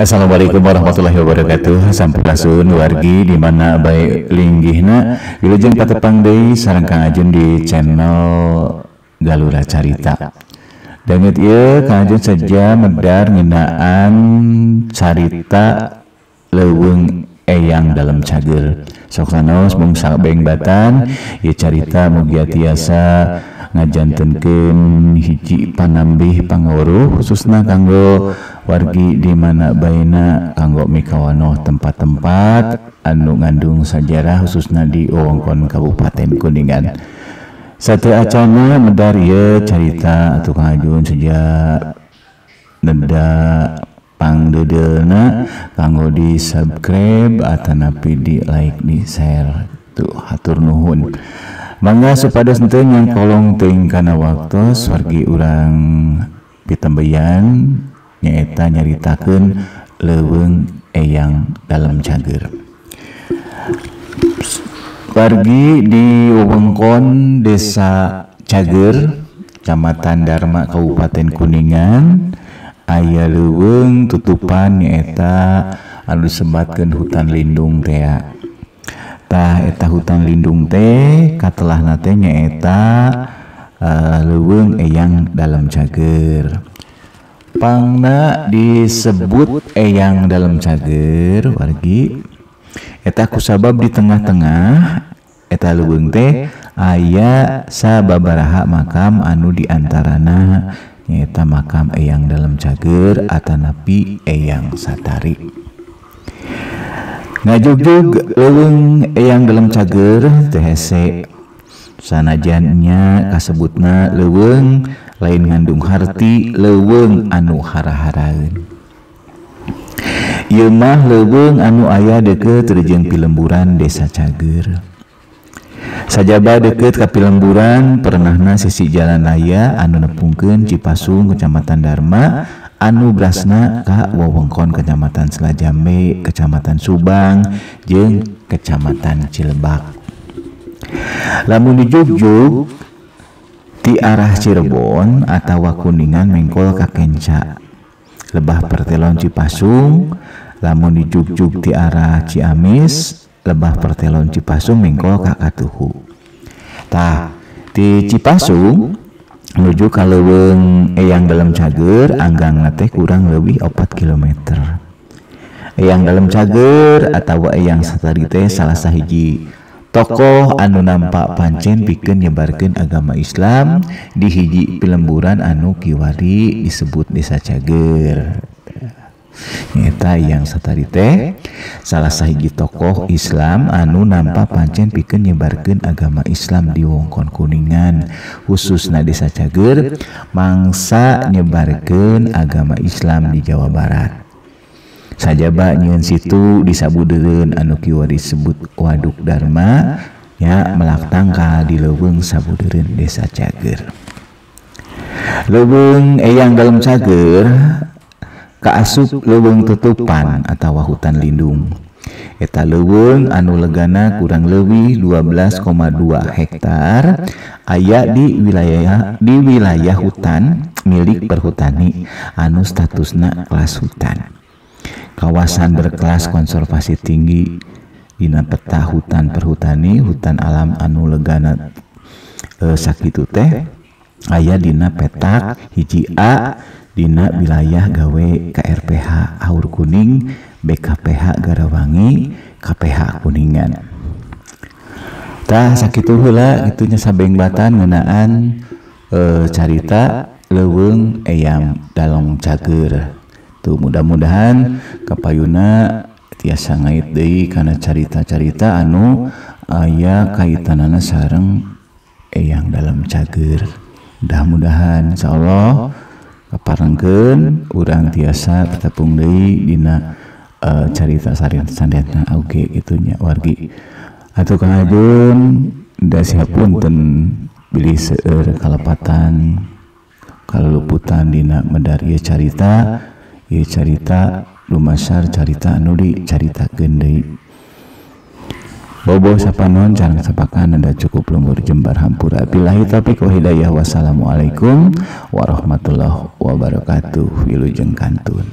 Assalamualaikum warahmatullahi wabarakatuh. Sampurasun wargi di mana baik linggihna wilujeng patepang deui sareng Kang Ajun di channel Galura Carita. Dangeut ieu Kang Ajun saja medar ngeunaan carita leuweung eyang dalam cager. Sok sanaos mung sabeng batan ieu carita mugia tiasa ngajantenkeun hiji panambih pangawruh khususna kanggo wargi di mana baina kanggo mikawanoh tempat-tempat anu ngandung sajarah khususna di wewengkon Kabupaten Kuningan. Satu acana medar ieu carita atuh Kang Ajun sejak neda pangdeudeulna kanggo di subscribe atanapi di like di share tuh hatur nuhun. Mangga supados henteu yang kolong teuing kana waktos wargi urang pitembeyan nyaeta nyaritakeun leuweung eyang dalam cager. Wargi di wewengkon Desa Cager, Kecamatan Darma, Kabupaten Kuningan, aya leuweung tutupan nyaeta anu disebatkeun hutan lindung teh. Tah eta hutan lindung teh katelahna teh nyaeta leuweung eyang dalam cager. Pangna disebut eyang dalam cager wargi eta kusabab di tengah-tengah eta leuweung teh aya sababaraha makam anu diantarana nyaeta makam eyang dalam cager atanapi eyang satari. Ngajugjug leuweung eyang dalam cager teh hese sanajan nya kasebutna leuweung lain ngandung harti leuweung anu hara-haraeun. Ieu mah leuweung anu aya deukeut jeung Pilemburan Desa Cager. Sajaba deukeut ka Pilemburan pernahna sisi jalan raya anu nepungkeun Cipasung Kecamatan Darma anu brasna ka wewengkon Kecamatan Selajambe, Kecamatan Subang jeung Kecamatan Cilebak. Lamun di Jugjug ti arah Cirebon atawa Kuningan mengkol ka Kenca lebah pertelon Cipasung. Lamun di Jugjug ti arah Ciamis lebah pertelon Cipasung mengkol ka Katuhu. Tah ti Cipasung menuju ka leuweung eyang dalam cager anggangna teh kurang leuwih 4 km. Eyang dalam cager atawa eyang satari teh salah sahiji tokoh anu nampak pancen pikeun nyebarkeun agama Islam di hiji Pilemburan anu kiwari disebut Desa Cager. Nyata eyang satari teh salah sahiji tokoh Islam anu nampak pancen pikeun nyebarkeun agama Islam di wewengkon Kuningan khususna Desa Cager mangsa nyebarkeun agama Islam di Jawa Barat. Sajaba nyieun situ di sabudeureun anu kieu disebut Waduk Darma nya melaktang ka di leuweung sabudeureun Desa Cager. Leuweung eyang dalam cager kaasup leuweung tutupan atawa hutan lindung. Eta leuweung anu legana kurang leuwih 12,2 hektar aya di wilayah hutan milik Perhutani anu statusna kelas hutan. Kawasan berkelas konservasi tinggi dina peta hutan Perhutani hutan alam anu legana sakitu teh aya dina petak hiji A dina wilayah gawe KRPH Aur Kuning, BKPH Garawangi, KPH Kuningan. Tah sakitu heula kitu nya sabeng batan ngeunaan carita leuweung eyang dalam cager. Tuh mudah-mudahan kapayuna tiasa ngait deui kana carita-carita anu aya kaitanana sareng eyang dalam cager. Mudah-mudahan insyaallah kaparengkeun urang tiasa tetepung deui dina carita sarian-sarianna oge kitu nya wargi. Atuh Kang Ajun da siapunten bilih seueur kalepatan kaluluputan dina medar ieu carita. Ieu carita lumasar carita anu dicaritakeun deui. bobo sapanon carang sapakan ada cukup lembur jembar hampura billahi taufiq wa hidayah. Wassalamualaikum warahmatullahi wabarakatuh. Wilujeng kantun.